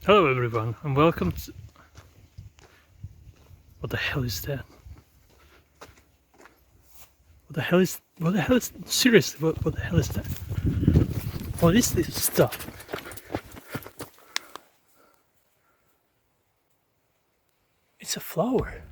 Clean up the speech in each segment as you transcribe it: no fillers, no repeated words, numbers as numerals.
Hello everyone and welcome to... What the hell is that? Seriously, what the hell is that? What is this stuff? It's a flower.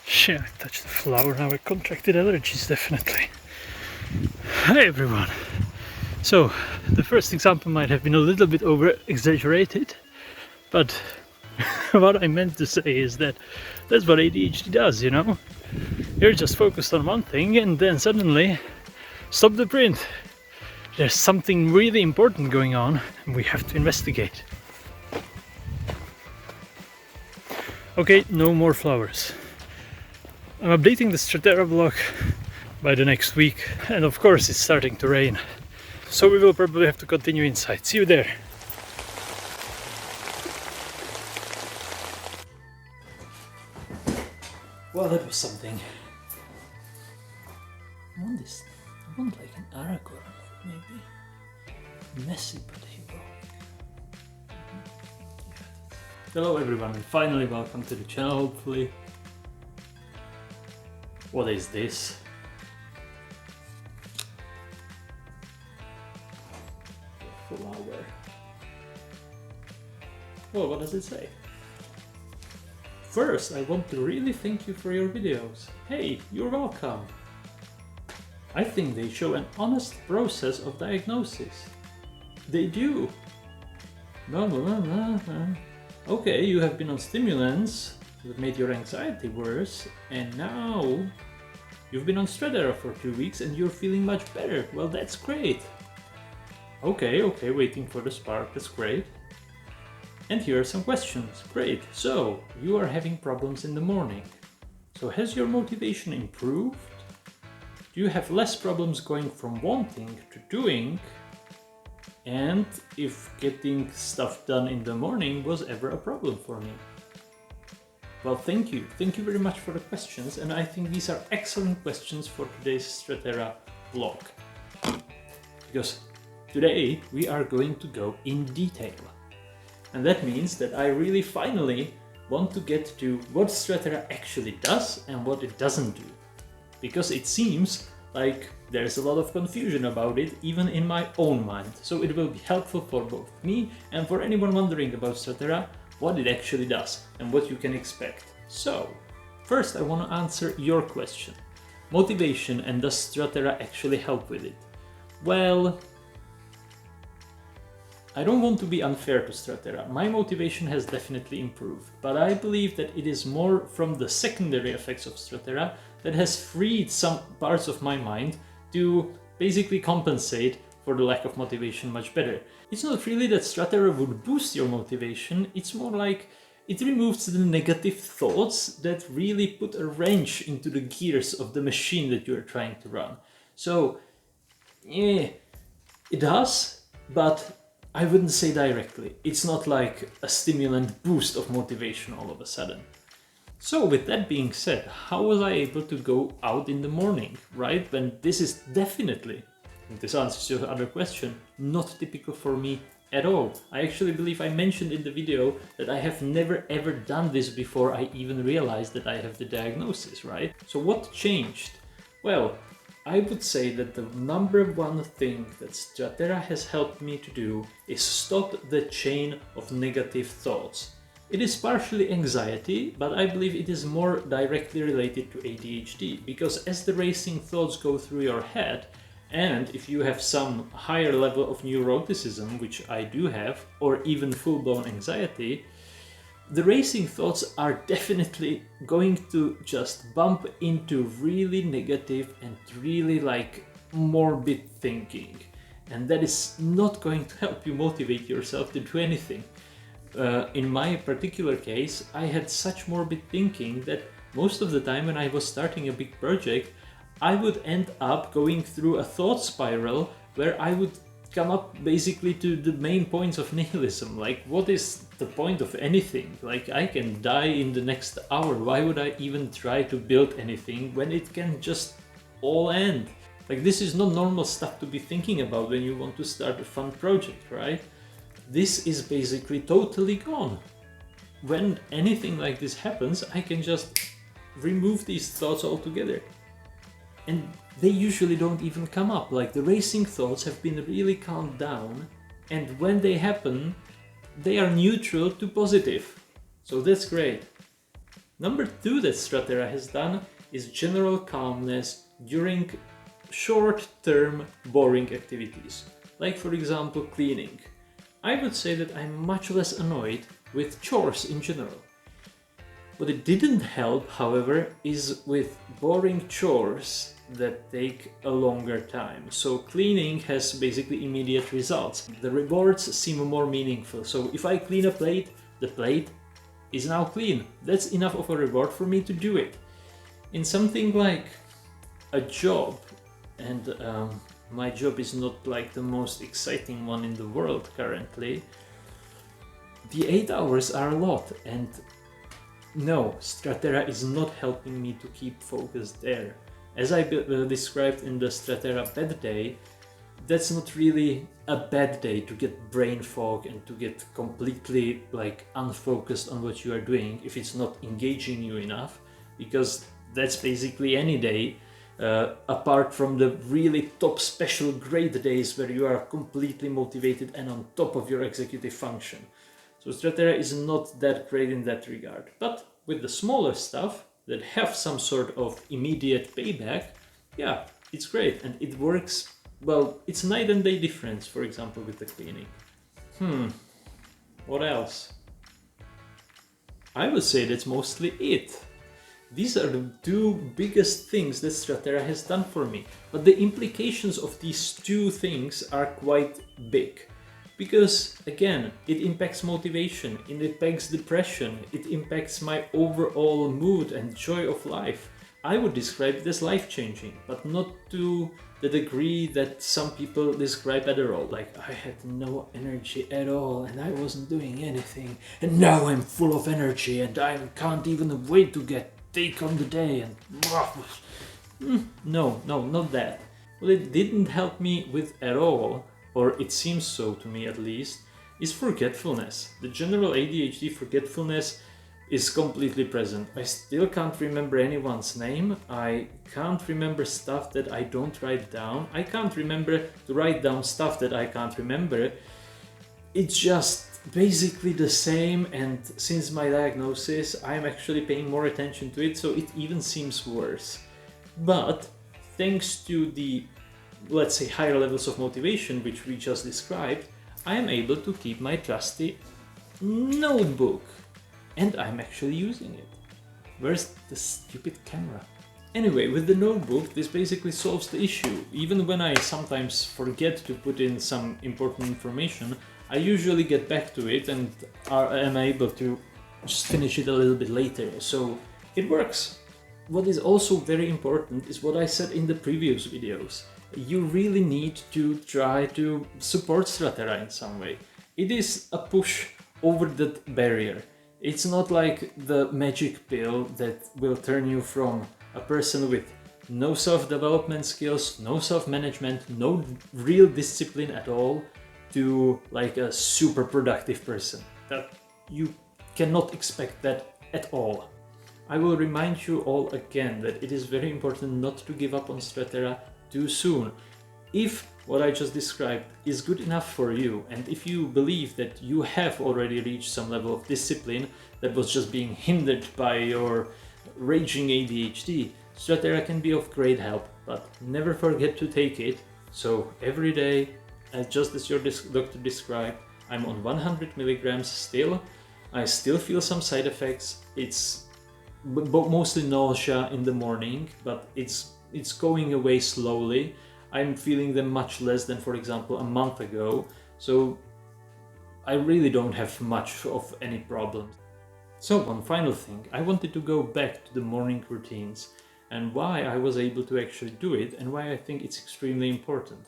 Shit, I touched the flower, now I contracted allergies, definitely. Hi everyone. So, the first example might have been a little bit over-exaggerated, but what I meant to say is that that's what ADHD does, you know? You're just focused on one thing and then suddenly, stop the print. There's something really important going on and we have to investigate. Okay, no more flowers. I'm updating the Strattera blog by the next week, and of course it's starting to rain. So we will probably have to continue inside. See you there. Well, that was something. I want like an Aderall, maybe. Messy but heroic. Hello everyone, and finally welcome to the channel, hopefully. What is this? Flower. Well, what does it say? First, I want to really thank you for your videos. Hey, you're welcome. I think they show an honest process of diagnosis. They do. Okay, you have been on stimulants that made your anxiety worse, and now you've been on Strattera for 2 weeks and you're feeling much better. Well, that's great. Okay, waiting for the spark, that's great. And here are some questions. Great, so you are having problems in the morning. So has your motivation improved? Do you have less problems going from wanting to doing? And if getting stuff done in the morning was ever a problem for me? Well, thank you. Thank you very much for the questions, and I think these are excellent questions for today's Strattera blog. Because today we are going to go in detail. And that means that I really finally want to get to what Strattera actually does and what it doesn't do. Because it seems like there's a lot of confusion about it, even in my own mind. So it will be helpful for both me and for anyone wondering about Strattera, what it actually does and what you can expect. So, first I want to answer your question. Motivation, and does Strattera actually help with it? Well, I don't want to be unfair to Strattera. My motivation has definitely improved, but I believe that it is more from the secondary effects of Strattera that has freed some parts of my mind to basically compensate for the lack of motivation much better. It's not really that Strattera would boost your motivation, it's more like it removes the negative thoughts that really put a wrench into the gears of the machine that you're trying to run. So, it does, but I wouldn't say directly. It's not like a stimulant boost of motivation all of a sudden. So with that being said, how was I able to go out in the morning, right? When this is definitely, and this answers your other question, not typical for me at all. I actually believe I mentioned in the video that I have never ever done this before I even realized that I have the diagnosis, right? So what changed? Well, I would say that the number one thing that Strattera has helped me to do is stop the chain of negative thoughts. It is partially anxiety, but I believe it is more directly related to ADHD, because as the racing thoughts go through your head, and if you have some higher level of neuroticism, which I do have, or even full-blown anxiety, the racing thoughts are definitely going to just bump into really negative and really like morbid thinking. And that is not going to help you motivate yourself to do anything. In my particular case, I had such morbid thinking that most of the time when I was starting a big project, I would end up going through a thought spiral where I would come up basically to the main points of nihilism. Like, what is the point of anything? Like, I can die in the next hour. Why would I even try to build anything when it can just all end? Like, this is not normal stuff to be thinking about when you want to start a fun project, right? This is basically totally gone. When anything like this happens, I can just remove these thoughts altogether. And they usually don't even come up. Like, the racing thoughts have been really calmed down, and when they happen, they are neutral to positive. So that's great. Number 2 that Strattera has done is general calmness during short-term boring activities. Like, for example, cleaning. I would say that I'm much less annoyed with chores in general. What it didn't help, however, is with boring chores that take a longer time. So cleaning has basically immediate results. The rewards seem more meaningful. So if I clean a plate, the plate is now clean. That's enough of a reward for me to do it. In something like a job, and my job is not like the most exciting one in the world currently, the 8 hours are a lot, and no, Strattera is not helping me to keep focused there. As I described in the Strattera bad day, that's not really a bad day to get brain fog and to get completely like unfocused on what you are doing if it's not engaging you enough, because that's basically any day, apart from the really top special great days where you are completely motivated and on top of your executive function. So Strattera is not that great in that regard. But with the smaller stuff that have some sort of immediate payback, yeah, it's great, and it works. Well, it's night and day difference, for example, with the cleaning. What else? I would say that's mostly it. These are the 2 biggest things that Strattera has done for me. But the implications of these 2 things are quite big. Because, again, it impacts motivation, it impacts depression, it impacts my overall mood and joy of life. I would describe it as life-changing, but not to the degree that some people describe Aderall. Like, I had no energy at all and I wasn't doing anything, and now I'm full of energy and I can't even wait to take on the day and... No, not that. What it didn't help me with at all, or it seems so to me at least, is forgetfulness. The general ADHD forgetfulness is completely present. I still can't remember anyone's name. I can't remember stuff that I don't write down. I can't remember to write down stuff that I can't remember. It's just basically the same, and since my diagnosis, I'm actually paying more attention to it, so it even seems worse. But thanks to the, let's say, higher levels of motivation which we just described, I am able to keep my trusty notebook. And I'm actually using it. Where's the stupid camera? Anyway, with the notebook, this basically solves the issue. Even when I sometimes forget to put in some important information, I usually get back to it and am able to just finish it a little bit later. So it works. What is also very important is what I said in the previous videos. You really need to try to support Strattera in some way. It is a push over that barrier. It's not like the magic pill that will turn you from a person with no self-development skills, no self-management, no real discipline at all, to like a super productive person. That you cannot expect that at all. I will remind you all again that it is very important not to give up on Strattera too soon. If what I just described is good enough for you, and if you believe that you have already reached some level of discipline that was just being hindered by your raging ADHD, Strattera can be of great help, but never forget to take it. So every day, just as your doctor described, I'm on 100 milligrams still. I still feel some side effects. It's mostly nausea in the morning, but it's going away slowly. I'm feeling them much less than, for example, a month ago, so I really don't have much of any problems. So one final thing, I wanted to go back to the morning routines and why I was able to actually do it and why I think it's extremely important.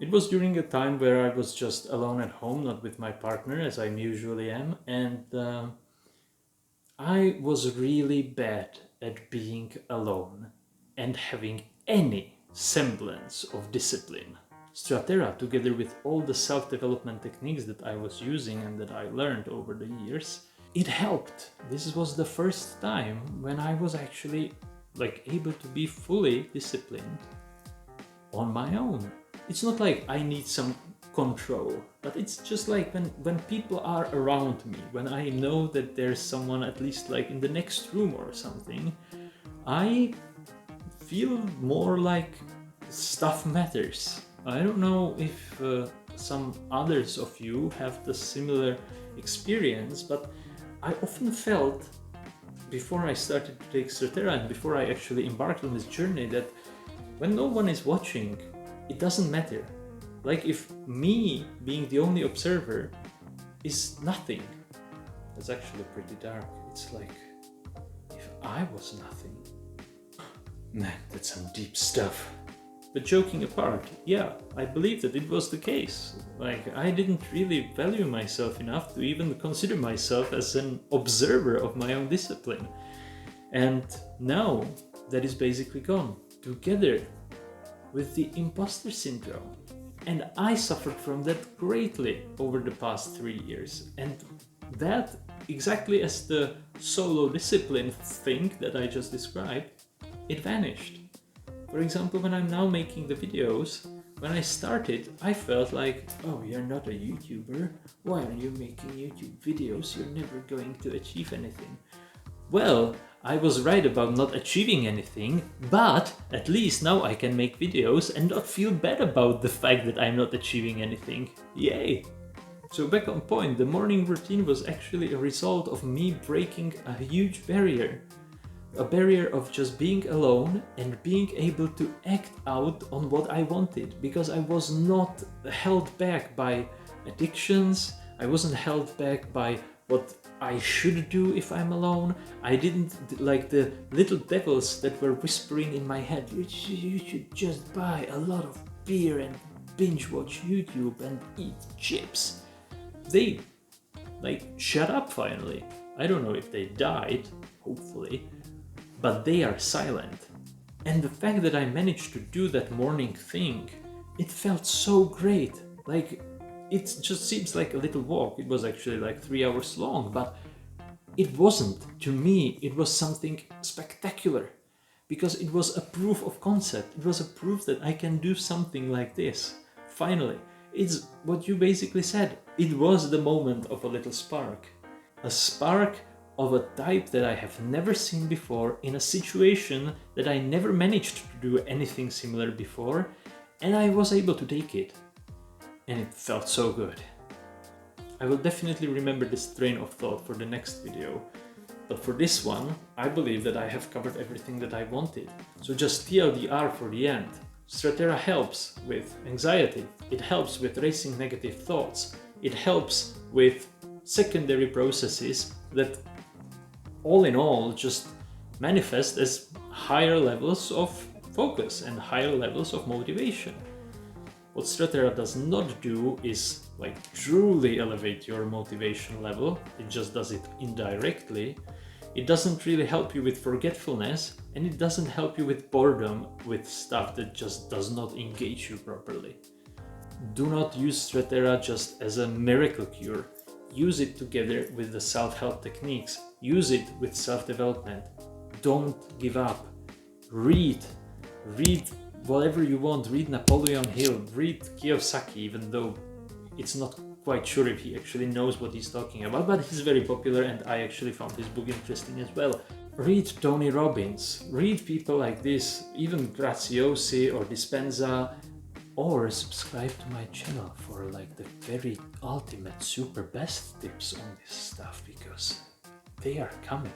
It was during a time where I was just alone at home, not with my partner as I usually am, and I was really bad at being alone and having any semblance of discipline. Strattera, together with all the self-development techniques that I was using and that I learned over the years, it helped. This was the first time when I was actually able to be fully disciplined on my own. It's not like I need some control, but it's just like when people are around me, when I know that there's someone at least in the next room or something, I feel more like stuff matters. I don't know if some others of you have the similar experience, but I often felt before I started to take Strattera and before I actually embarked on this journey that when no one is watching, it doesn't matter. If me being the only observer is nothing, that's actually pretty dark. It's like if I was nothing. Man, that's some deep stuff. But joking apart, yeah, I believe that it was the case. I didn't really value myself enough to even consider myself as an observer of my own discipline. And now that is basically gone, together with the imposter syndrome. And I suffered from that greatly over the past 3 years. And that, exactly as the solo discipline thing that I just described, it vanished. For example, when I'm now making the videos, when I started, I felt like, oh, you're not a YouTuber. Why are you making YouTube videos? You're never going to achieve anything. Well, I was right about not achieving anything, but at least now I can make videos and not feel bad about the fact that I'm not achieving anything. Yay! So back on point, the morning routine was actually a result of me breaking a huge barrier. A barrier of just being alone and being able to act out on what I wanted, because I was not held back by addictions, I wasn't held back by what I should do if I'm alone. I didn't like the little devils that were whispering in my head, you should just buy a lot of beer and binge watch YouTube and eat chips. They shut up finally. I don't know if they died, hopefully, but they are silent. And the fact that I managed to do that morning thing, it felt so great. It just seems like a little walk. It was actually 3 hours long, but it wasn't. To me, it was something spectacular because it was a proof of concept. It was a proof that I can do something like this. Finally, it's what you basically said. It was the moment of a little spark. A spark of a type that I have never seen before in a situation that I never managed to do anything similar before, and I was able to take it. And it felt so good. I will definitely remember this train of thought for the next video. But for this one, I believe that I have covered everything that I wanted. So just TLDR for the end. Strattera helps with anxiety. It helps with racing negative thoughts. It helps with secondary processes that all in all just manifest as higher levels of focus and higher levels of motivation. What Strattera does not do is truly elevate your motivation level. It just does it indirectly. It doesn't really help you with forgetfulness, and it doesn't help you with boredom with stuff that just does not engage you properly. Do not use Strattera just as a miracle cure. Use it together with the self-help techniques. Use it with self-development. Don't give up. Read whatever you want. Read Napoleon Hill, read Kiyosaki, even though it's not quite sure if he actually knows what he's talking about, but he's very popular and I actually found his book interesting as well. Read Tony Robbins, read people like this, even Graziosi or Dispenza, or subscribe to my channel for the very ultimate super best tips on this stuff, because they are coming.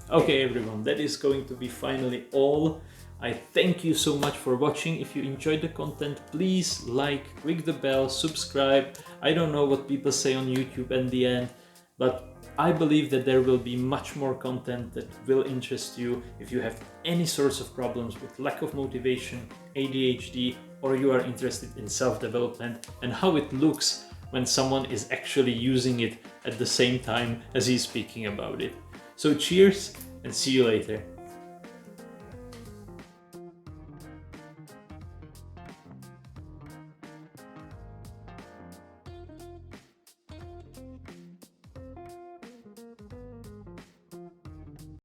Okay everyone, that is going to be finally all. I thank you so much for watching. If you enjoyed the content, please click the bell, subscribe. I don't know what people say on YouTube in the end, but I believe that there will be much more content that will interest you. If you have any sorts of problems with lack of motivation, ADHD, or you are interested in self-development and how it looks when someone is actually using it at the same time as he's speaking about it. So cheers and see you later.